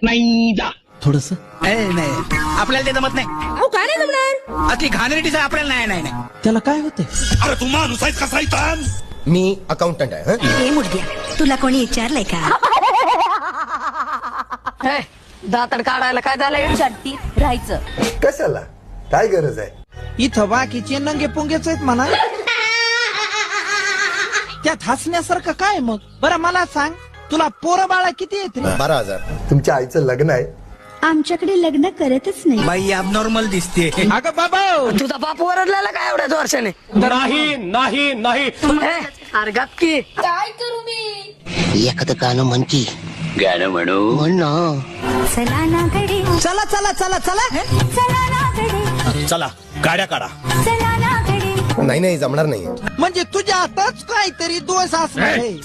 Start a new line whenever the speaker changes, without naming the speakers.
नाही जा
थोडस
नाही आपल्याला ते जमत नाही.
अहो काय नाही जमणार.
अति घाणेरडी साहेब आपल्याला नाही.
त्याला काय होतंय?
अरे तू माणूस आहेस कसा इथं?
मी अकाउंटंट आहे हं?
हे मुडद्या तुला कोणी विचारलंय का?
दातड काढायला काय झालं? शांती राहायचं.
कशाला काय गरज आहे?
इथं बाकीचे नंगे पुंगेच आहेत म्हणा. त्यात हसण्यासारखं काय मग? बरं मला सांग, तुला पोरं बाळा किती येते?
12,000. तुमच्या आईचं लग्न आहे.
आमच्याकडे लग्न करतच नाही.
बाई ॲबनॉर्मल दिसते.
अगं बाबा,
तुझा बाप ओरडलेला काय एवढ्याच वर्षाने?
नाही
अर्गात की काय करू मी?
एखादं गाणं म्हण की. गाणं म्हण ना.
चला ना घडी,
चला चला चला चला.
चला ना घडी,
चला गाड्या काढा.
चला ना घडी.
नाही जमणार नाही.
म्हणजे तुझ्या हातच काहीतरी दोष असणार आहे.